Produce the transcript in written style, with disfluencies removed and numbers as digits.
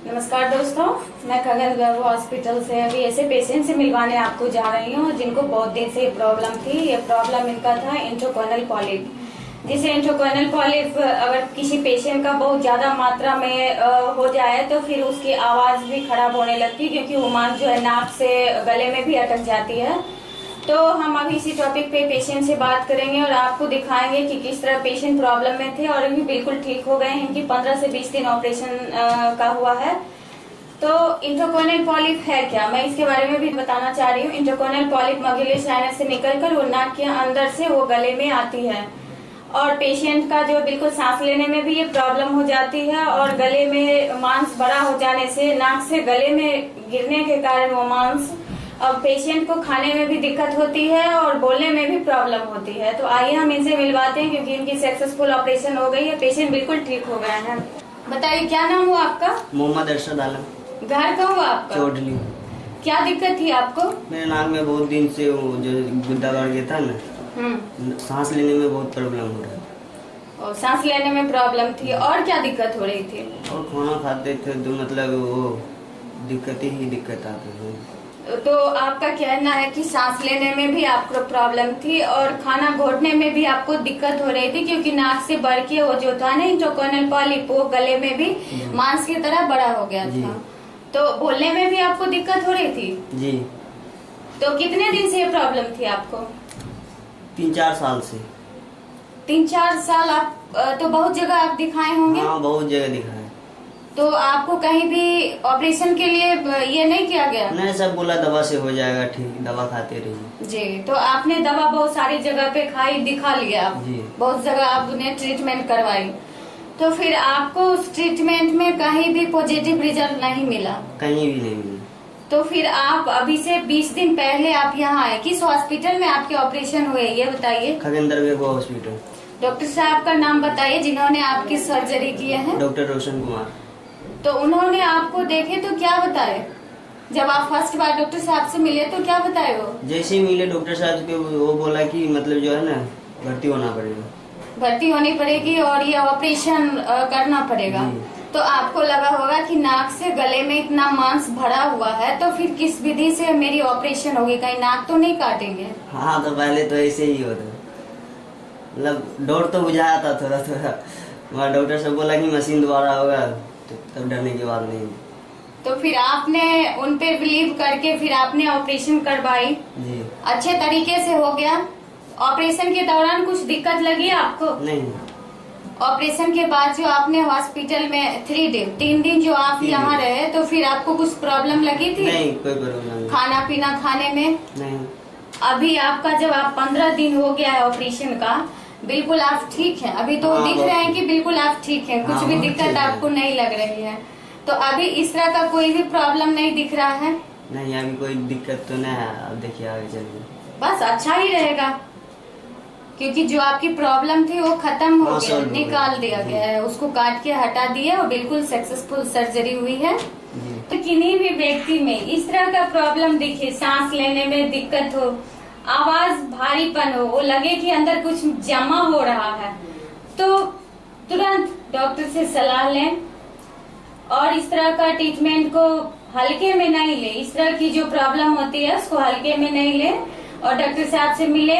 नमस्कार दोस्तों, मैं खगन गर्व हॉस्पिटल से अभी ऐसे पेशेंट से मिलवाने आपको जा रही हूँ जिनको बहुत दिन से प्रॉब्लम थी। ये प्रॉब्लम इनका था इंट्राकॉर्नल पॉलिप। जिसे इंट्राकॉर्नल पॉलिप अगर किसी पेशेंट का बहुत ज्यादा मात्रा में हो जाए तो फिर उसकी आवाज भी खराब होने लगती है, क्योंकि उमान जो है नाक से गले में भी अटक जाती है। तो हम अभी इसी टॉपिक पे पेशेंट से बात करेंगे और आपको दिखाएंगे कि किस तरह पेशेंट प्रॉब्लम में थे और अभी बिल्कुल ठीक हो गए हैं। इनकी 15 से 20 दिन ऑपरेशन का हुआ है। तो इंट्राकॉर्नल पॉलिप है क्या, मैं इसके बारे में भी बताना चाह रही हूँ। इंट्राकॉर्नल पॉलिप मगुलर साइनस से निकलकर वो नाक के अंदर से वो गले में आती है और पेशेंट का जो बिल्कुल सांस लेने में भी ये प्रॉब्लम हो जाती है और गले में मांस बड़ा हो जाने से नाक से गले में गिरने के कारण वो मांस अब पेशेंट को खाने में भी दिक्कत होती है और बोलने में भी प्रॉब्लम होती है। तो आइए हम इनसे मिलवाते हैं, क्योंकि इनकी सक्सेसफुल ऑपरेशन हो गई है, पेशेंट बिल्कुल ठीक हो गए हैं। बताइए क्या नाम हुआ आपका? मोहम्मद अरशद आलम। घर कहाँ हुआ आपका? चौडली। क्या दिक्कत थी आपको? मेरे नाक में बहुत दिन से वो जो गुद्दा बढ़ गया था ना, सांस लेने में बहुत प्रॉब्लम हो रहा था। और सांस लेने में प्रॉब्लम थी, और क्या दिक्कत हो रही थी? और खाना खाते थे तो मतलब वो दिक्कत ही दिक्कत आती थी। तो आपका कहना है कि सांस लेने में भी आपको प्रॉब्लम थी और खाना घोटने में भी आपको दिक्कत हो रही थी, क्योंकि नाक से बढ़ के वो जो था ना इंट्राकॉर्नल पॉलिप वो गले में भी मांस की तरह बड़ा हो गया था। तो बोलने में भी आपको दिक्कत हो रही थी जी। तो कितने दिन से ये प्रॉब्लम थी आपको? 3-4 साल से। 3-4 साल आप तो बहुत जगह आप दिखाए होंगे? हाँ, बहुत जगह दिखाया। तो आपको कहीं भी ऑपरेशन के लिए ये नहीं किया गया? नहीं, सब बोला दवा से हो जाएगा ठीक, दवा खाते रहिए। जी। तो आपने दवा बहुत सारी जगह पे खाई, दिखा लिया आप जी। बहुत जगह आपने ट्रीटमेंट करवाई, तो फिर आपको उस ट्रीटमेंट में कहीं भी पॉजिटिव रिजल्ट नहीं मिला? कहीं भी नहीं मिला। तो फिर आप अभी से 20 दिन पहले आप यहाँ आए, किस हॉस्पिटल में आपके ऑपरेशन हुए ये बताइए? खगन गर्व हॉस्पिटल। डॉक्टर साहब का नाम बताइए जिन्होंने आपकी सर्जरी किए हैं। डॉक्टर रोशन कुमार। तो उन्होंने आपको देखे तो क्या बताए? जब आप फर्स्ट बार डॉक्टर साहब से मिले तो क्या बताए वो? जैसे ही मिले डॉक्टर साहब के वो बोला कि मतलब जो है ना भर्ती होना पड़ेगा, भर्ती होनी पड़ेगी और ये ऑपरेशन करना पड़ेगा। तो आपको लगा होगा कि नाक से गले में इतना मांस भरा हुआ है, तो फिर किस विधि से मेरी ऑपरेशन होगी, कहीं नाक तो नहीं काटेंगे? हाँ, तो पहले तो ऐसे ही होता, मतलब डर तो बुझाया था थोड़ा थोड़ा, मगर डॉक्टर साहब बोला कि मशीन दोबारा होगा, तो तब डरने की बात नहीं। तो फिर आपने उन पे बिलीव करके फिर आपने ऑपरेशन करवाई जी। अच्छे तरीके से हो गया? ऑपरेशन के दौरान कुछ दिक्कत लगी आपको? नहीं। ऑपरेशन के बाद जो आपने हॉस्पिटल में 3 दिन जो आप यहाँ रहे, तो फिर आपको कुछ प्रॉब्लम लगी थी? नहीं, कोई प्रॉब्लम नहीं। खाना पीना खाने में? नहीं। अभी आपका जब आप 15 दिन हो गया है ऑपरेशन का, बिल्कुल आप ठीक हैं? अभी तो दिख रहे हैं कि बिल्कुल आप ठीक हैं, कुछ भी दिक्कत आपको नहीं लग रही है। तो अभी इस तरह का कोई भी प्रॉब्लम नहीं दिख रहा है? नहीं, अभी कोई दिक्कत तो नहीं है। अब देखिए आगे चलिए, बस अच्छा ही रहेगा, क्योंकि जो आपकी प्रॉब्लम थी वो खत्म हो गया, निकाल दिया गया है, उसको काट के हटा दिया और बिल्कुल सक्सेसफुल सर्जरी हुई है। तो किन्हीं भी व्यक्ति में इस तरह का प्रॉब्लम दिखे, सांस लेने में दिक्कत हो, आवाज भारीपन हो, वो लगे कि अंदर कुछ जमा हो रहा है, तो तुरंत डॉक्टर से सलाह लें और इस तरह का ट्रीटमेंट को हल्के में नहीं ले। इस तरह की जो प्रॉब्लम होती है उसको हल्के में नहीं ले और डॉक्टर साहब से मिले।